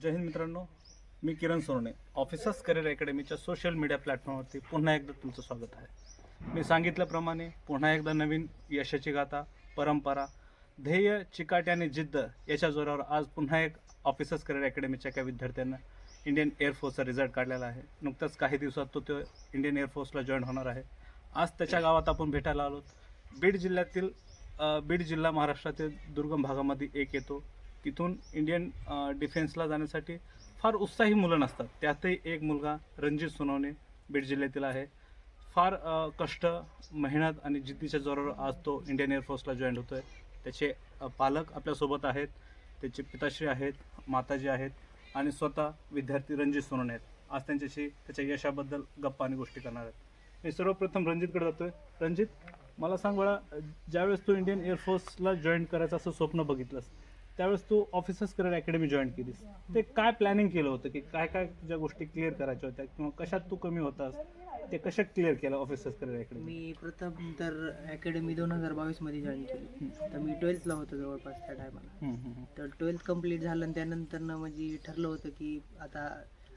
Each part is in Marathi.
जय हिंद मित्रांनो, मी किरण सोनवणे ऑफिसर्स करिअर अकॅडमीच्या सोशल मीडिया प्लॅटफॉर्मवरती पुन्हा एकदा तुमचं स्वागत आहे. मी सांगितल्याप्रमाणे पुन्हा एकदा नवीन यशाची गाथा, परंपरा, ध्येय, चिकाटी आणि जिद्द याच्या जोरावर आज पुन्हा एक ऑफिसर्स करिअर अकॅडमीच्या एका विद्यार्थ्यांना इंडियन एअरफोर्सचा रिझल्ट काढलेला आहे. नुकताच काही दिवसात तो इंडियन एअरफोर्सला जॉईन होणार आहे. आज त्याच्या गावात आपण भेटायला आलो. बीड जिल्हा महाराष्ट्रातील दुर्गम भागामध्ये एक येतो. तिथून इंडियन डिफेन्सला जाण्यासाठी फार उत्साही मुलं नसतात. त्यातही एक मुलगा रणजित सोनवणे बीड जिल्ह्यातील आहे. फार कष्ट, मेहनत आणि जिद्दीच्या जोरावर आज तो इंडियन एअरफोर्सला जॉईन होतो आहे. त्याचे पालक आपल्यासोबत आहेत, त्याचे पिताश्री आहेत, माताजी आहेत आणि स्वतः विद्यार्थी रणजित सोनवणे आहेत. आज त्यांच्याशी त्याच्या यशाबद्दल गप्पा आणि गोष्टी करणार आहेत. मी सर्वप्रथम रणजितकडे जातोय. रणजित, मला सांग बळा, ज्यावेळेस तू इंडियन एअरफोर्सला जॉईन करायचं असं स्वप्न बघितलंस, त्यावेळेस तू ऑफिसर्स करिअर अकॅडमी जॉईन केलीस. ते काय प्लॅनिंग केलं होतं की काय काय तुझ्या गोष्टी क्लिअर करायच्या होत्या किंवा कशात तू कमी होतास, ते कशा क्लिअर केलं ऑफिसर्स करिअर अकॅडमी? मी प्रथम तर अकॅडमी 2022 मध्ये जॉईन केली. तर मी 12th ला होतो जवळपास त्या टायमाला. तर 12th कम्प्लीट झालं आणि त्यानंतर म्हणजे ठरलं होतं की आता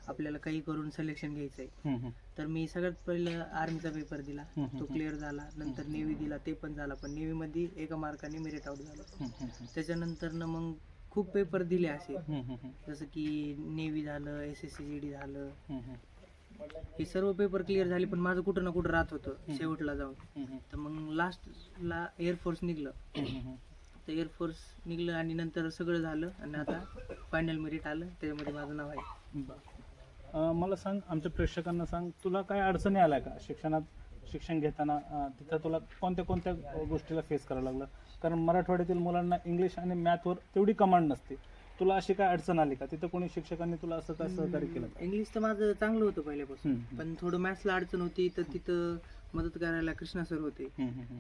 आपल्याला काही करून सिलेक्शन घ्यायचंय. तर मी सगळ्यात पहिलं आर्मीचा पेपर दिला, तो क्लिअर झाला. नंतर नेव्ही दिला, ते पण झाला, पण नेव्ही मध्ये एका मार्काने मेरिट आउट झालं. त्याच्यानंतर मग खूप पेपर दिले असे, जसं की नेव्ही झालं, SSCGD झालं. हे सर्व पेपर क्लिअर झाले, पण माझं कुठं ना कुठं राहत होतं शेवटला जाऊन. तर मग लास्टला एअरफोर्स निघलं. तर एअरफोर्स निघलं आणि नंतर सगळं झालं आणि आता फायनल मेरिट आलं, त्याच्यामध्ये माझं नाव आहे. मला सांग, आमच्या प्रेक्षकांना सांग, तुला काय अडचणी आल्या का शिक्षण घेताना? तिथं तुला कोणत्या गोष्टीला फेस करावं लागलं? कारण मराठवाड्यातील मुलांना इंग्लिश आणि मॅथवर तेवढी कमांड नसते. तुला अशी काय अडचण आली का? तिथं कोणी शिक्षकांनी तुला असं काय सहकार्य केलं? इंग्लिश तर माझं चांगलं होतं पहिल्यापासून, पण थोडं मॅथ्सला अडचण होती. तर तिथं मदत करायला कृष्णा सर होते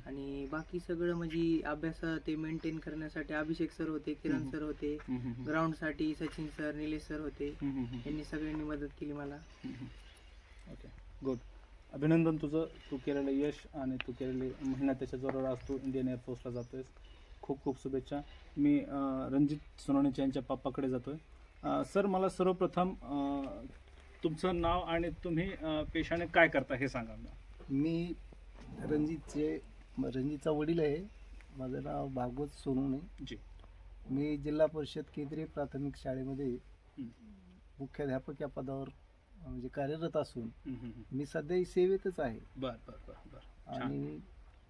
आणि बाकी सगळं म्हणजे अभ्यास ते मेंटेन करण्यासाठी अभिषेक सर होते, किरण सर होते, ग्राउंडसाठी सचिन सर, निलेश सर होते. यांनी सगळ्यांनी मदत केली मला. Okay, good. अभिनंदन तुझं. तू केलेलं यश आणि तू केलेली मेहनत, त्याच्या जोरावर आज तू इंडियन एअरफोर्सला जातोयस. खूप खूप शुभेच्छा. मी रणजित सोनवणे यांच्या पप्पाकडे जातोय. सर, मला सर्वप्रथम तुमचं नाव आणि तुम्ही पेशाने काय करता हे सांगा. मी रणजितचा वडील आहे. माझं नाव भागवत सोनवणे. जी. मी जिल्हा परिषद केंद्रीय प्राथमिक शाळेमध्ये मुख्याध्यापक या पदावर म्हणजे कार्यरत असून मी सध्या सेवेतच आहे. बर बर बर बर. आणि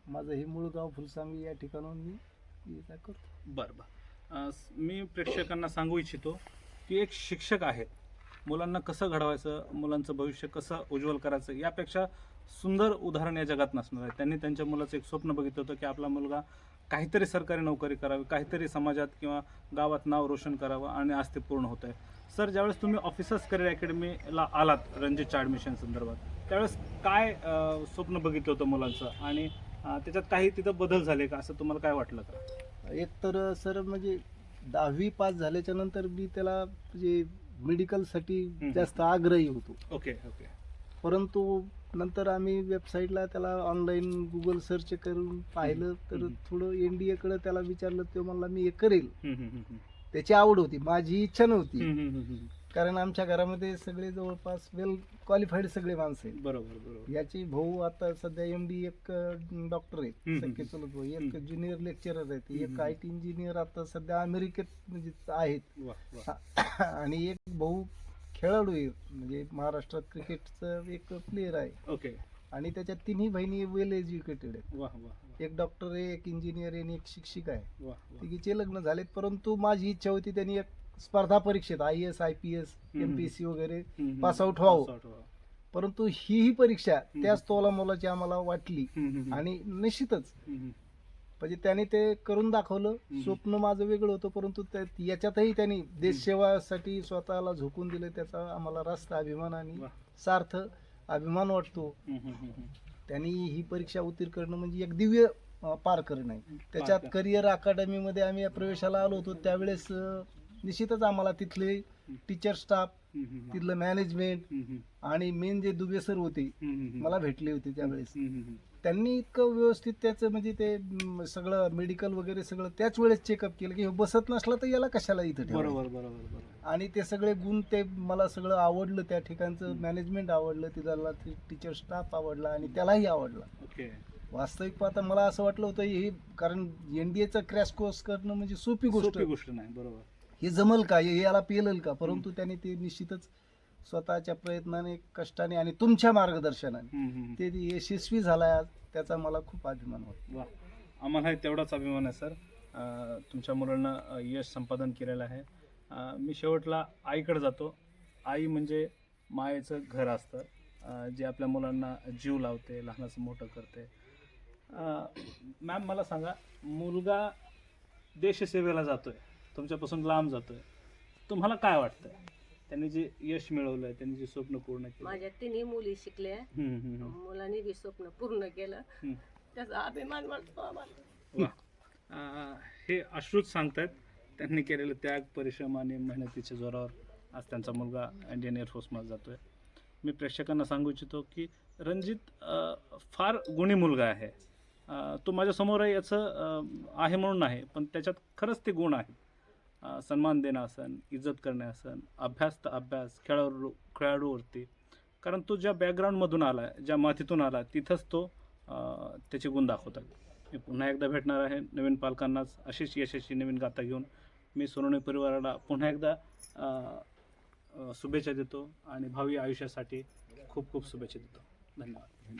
माझं हे मूळ गाव फुलसांगी या ठिकाणाहून मी करतो. बर बर. मी प्रेक्षकांना सांगू इच्छितो की एक शिक्षक आहेत, मुलांना कसं घडवायचं, मुलांचं भविष्य कसं उज्ज्वल करायचं, यापेक्षा सुंदर उदाहरण या जगात नसणार आहे. त्यांनी त्यांच्या मुलाचं एक स्वप्न बघितलं होतं की आपला मुलगा काहीतरी सरकारी नोकरी करावी, काहीतरी समाजात किंवा गावात नाव रोशन करावं, आणि आज ते पूर्ण होत आहे. सर, ज्यावेळेस तुम्ही ऑफिसर्स करिअर अकॅडमीला आलात रणजितच्या ॲडमिशन संदर्भात, त्यावेळेस काय स्वप्न बघितलं होतं मुलांचं आणि त्याच्यात काही तिथं बदल झाले का, असं तुम्हाला काय वाटलं का? एक तर सर म्हणजे 10वी पास झाल्याच्या नंतर मी त्याला म्हणजे मेडिकलसाठी जास्त आग्रही होतो. Okay okay. परंतु नंतर आम्ही वेबसाईटला त्याला ऑनलाईन गुगल सर्च करून पाहिलं तर थोडं NDA कडे त्याला विचारलं, तो म्हणला मी हे करेल. त्याची आवड होती, माझी इच्छा नव्हती. कारण आमच्या घरामध्ये सगळे जवळपास वेल क्वालिफाईड सगळे माणसं आहेत. बरोबर बरोबर. याची भाऊ आता सध्या MD एक डॉक्टर आहेत, सख्खे चुलत भाऊ, एक ज्युनियर लेक्चरर आहेत, एक IT इंजिनियर आता सध्या अमेरिकेत म्हणजे आहेत, आणि एक भाऊ खेळाडू आहे, म्हणजे महाराष्ट्रात क्रिकेटचं एक प्लेयर आहे. ओके. आणि त्याच्या तिन्ही बहिणी वेल एज्युकेटेड आहेत. वाह वाह. एक डॉक्टर आहे, एक इंजिनियर आहे आणि एक शिक्षिका आहे. वाह. तिघीचे लग्न झालेत. परंतु माझी इच्छा होती त्यांनी एक स्पर्धा परीक्षेत IAS IPS MPSC वगैरे पास आउट व्हावं. परंतु ही परीक्षा त्याच तोलामोलाची आम्हाला वाटली आणि निश्चितच म्हणजे त्याने ते करून दाखवलं. स्वप्न माझं वेगळं होतं, परंतु याच्यातही त्यांनी देशसेवासाठी स्वतःला झोकून दिलं. त्याचा आम्हाला रास्त अभिमान आणि सार्थ अभिमान वाटतो. त्यांनी ही परीक्षा उत्तीर्ण करणं म्हणजे एक दिव्य पार करणं आहे. त्याच्यात करिअर अकादमीमध्ये आम्ही या प्रवेशाला आलो होतो त्यावेळेस निश्चितच आम्हाला तिथले टीचर स्टाफ, तिथलं मॅनेजमेंट आणि मेन जे दुबे सर होते मला भेटले होते त्यावेळेस. त्यांनी इतकं व्यवस्थित त्याचं म्हणजे ते सगळं मेडिकल वगैरे सगळं त्याच वेळेस चेकअप केलं की हे बसत नसला तर याला कशाला इथं ठेवायचं? बरोबर बरोबर बरोबर. आणि ते सगळे गुण ते मला सगळं आवडलं, त्या ठिकाणचं मॅनेजमेंट आवडलं, तिथला टीचर स्टाफ आवडला आणि त्यालाही आवडला. ओके. वास्तविक पाहता मला असं वाटलं होतं हे, कारण एनडीएचा क्रॅश कोर्स करणं म्हणजे सोपी गोष्ट सोपी गोष्ट नाही. बरोबर. हे जमल का, हे याला पेलल का, परंतु त्याने ते निश्चितच स्वतःच्या प्रयत्नाने, कष्टाने आणि तुमच्या मार्गदर्शनाने ते यशस्वी झालाय आज, त्याचा मला खूप अभिमान वाटतो. वा, आम्हालाही तेवढाच अभिमान आहे सर. तुमच्या मुलांना यश संपादन केलेलं आहे. मी शेवटला आईकडे जातो. आई म्हणजे मायेचं घर असतं, जे आपल्या मुलांना जीव लावते, लहानाचं मोठं करते. मॅम मला सांगा, मुलगा देशसेवेला जातोय, तुमच्यापासून लांब जातोय, तुम्हाला काय वाटतंय? त्यांनी जे यश मिळवलंय, त्यांनी जे स्वप्न पूर्ण केलं. माझ्या तिन्ही मुली शिकल्या, मुलांनी बी स्वप्न पूर्ण केलं, त्याचा अभिमान वाटतो आम्हाला. वा, हे अश्रूच सांगतायत. त्यांनी केलेलं त्याग, परिश्रम आणि मेहनतीच्या जोरावर आज त्यांचा मुलगा इंडियन एअरफोर्समध्ये जातोय. मी प्रेक्षकांना सांगू इच्छितो की रणजित फार गुणी मुलगा आहे. तो माझ्यासमोर आहे याचं आहे म्हणून नाही, पण त्याच्यात खरंच ते गुण आहेत. सन्मान देणं असन, इज्जत करणे असन, अभ्यास तर अभ्यास, खेळाडूवरती. कारण तो ज्या बॅकग्राऊंडमधून आला आहे, ज्या मातीतून आला, तिथंच तो त्याचे गुण दाखवतात. मी पुन्हा एकदा भेटणार आहे नवीन पालकांनाच अशीच यशस्वी नवीन गाथा घेऊन. मी सोनवणे परिवाराला पुन्हा एकदा शुभेच्छा देतो आणि भावी आयुष्यासाठी खूप खूप शुभेच्छा देतो. धन्यवाद.